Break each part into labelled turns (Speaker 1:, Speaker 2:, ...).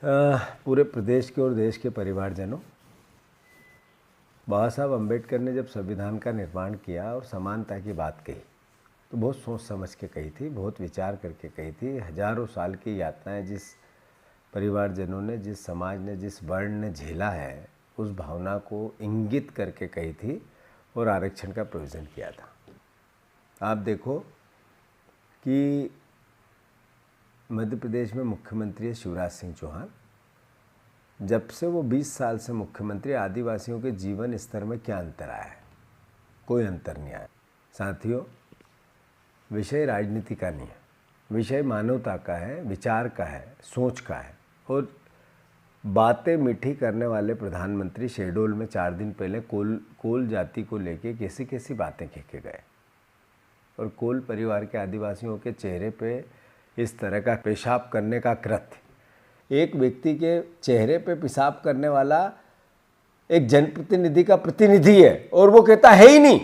Speaker 1: पूरे प्रदेश के और देश के परिवारजनों, बाबा साहब अम्बेडकर ने जब संविधान का निर्माण किया और समानता की बात कही तो बहुत सोच समझ के कही थी, बहुत विचार करके कही थी। हजारों साल की यातनाएं जिस परिवारजनों ने, जिस समाज ने, जिस वर्ण ने झेला है, उस भावना को इंगित करके कही थी और आरक्षण का प्रोविज़न किया था। आप देखो कि मध्य प्रदेश में मुख्यमंत्री है शिवराज सिंह चौहान। जब से वो 20 साल से मुख्यमंत्री, आदिवासियों के जीवन स्तर में क्या अंतर आया है? कोई अंतर नहीं आया। साथियों, विषय राजनीति का नहीं है, विषय मानवता का है, विचार का है, सोच का है। और बातें मीठी करने वाले प्रधानमंत्री शहडोल में 4 दिन पहले कोल जाति को लेके कैसी बातें कह के गए और कोल परिवार के आदिवासियों के चेहरे पे इस तरह का पेशाब करने का कृत्य, एक व्यक्ति के चेहरे पे पेशाब करने वाला एक जनप्रतिनिधि का प्रतिनिधि है और वो कहता है ही नहीं,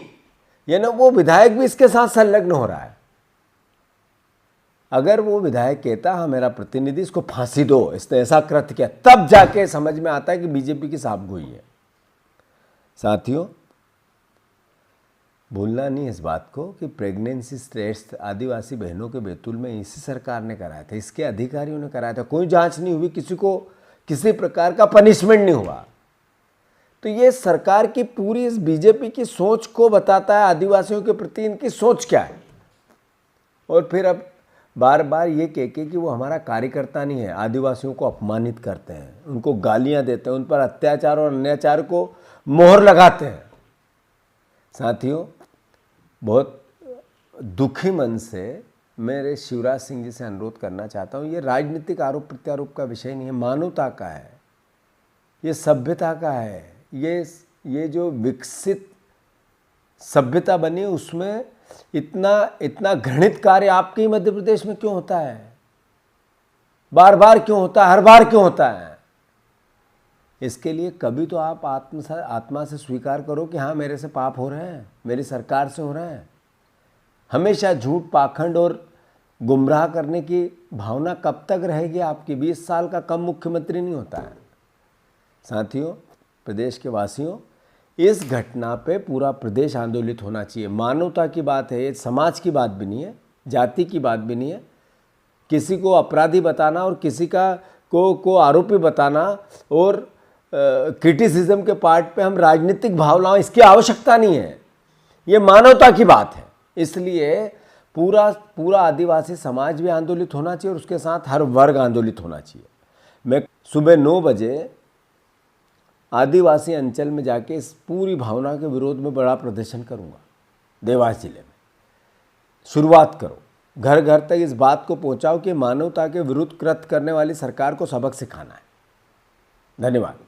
Speaker 1: यानी वो विधायक भी इसके साथ संलग्न हो रहा है। अगर वो विधायक कहता हाँ मेरा प्रतिनिधि, इसको फांसी दो, इसने ऐसा कृत्य किया, तब जाके समझ में आता है कि बीजेपी की साफगोई है। साथियों, भूलना नहीं इस बात को कि प्रेगनेंसी टेस्ट आदिवासी बहनों के बैतूल में इसी सरकार ने कराया था, इसके अधिकारियों ने कराया था। कोई जांच नहीं हुई, किसी को किसी प्रकार का पनिशमेंट नहीं हुआ। तो ये सरकार की पूरी इस बीजेपी की सोच को बताता है, आदिवासियों के प्रति इनकी सोच क्या है। और फिर अब बार बार ये कह के कि वो हमारा कार्यकर्ता नहीं है, आदिवासियों को अपमानित करते हैं, उनको गालियां देते हैं, उन पर अत्याचार और अन्याचार को मोहर लगाते हैं। साथियों, बहुत दुखी मन से मेरे शिवराज सिंह जी से अनुरोध करना चाहता हूँ, ये राजनीतिक आरोप प्रत्यारोप का विषय नहीं है, मानवता का है, ये सभ्यता का है। ये जो विकसित सभ्यता बनी उसमें इतना घृणित कार्य आपके ही मध्य प्रदेश में क्यों होता है? बार बार क्यों होता है? हर बार क्यों होता है? इसके लिए कभी तो आप आत्मा से स्वीकार करो कि हाँ मेरे से पाप हो रहे हैं, मेरी सरकार से हो रहे हैं। हमेशा झूठ, पाखंड और गुमराह करने की भावना कब तक रहेगी आपकी? 20 साल का कम मुख्यमंत्री नहीं होता है। साथियों, प्रदेश के वासियों, इस घटना पे पूरा प्रदेश आंदोलित होना चाहिए। मानवता की बात है, ये समाज की बात भी नहीं है, जाति की बात भी नहीं है। किसी को अपराधी बताना और किसी को आरोपी बताना और क्रिटिसिज्म के पार्ट पे हम राजनीतिक भाव लाएं, इसकी आवश्यकता नहीं है। ये मानवता की बात है। इसलिए पूरा आदिवासी समाज भी आंदोलित होना चाहिए और उसके साथ हर वर्ग आंदोलित होना चाहिए। मैं सुबह 9 बजे आदिवासी अंचल में जाके इस पूरी भावना के विरोध में बड़ा प्रदर्शन करूंगा। देवास जिले में शुरुआत करो, घर घर तक इस बात को पहुंचाओ कि मानवता के विरुद्ध कृत्य करने वाली सरकार को सबक सिखाना है। धन्यवाद।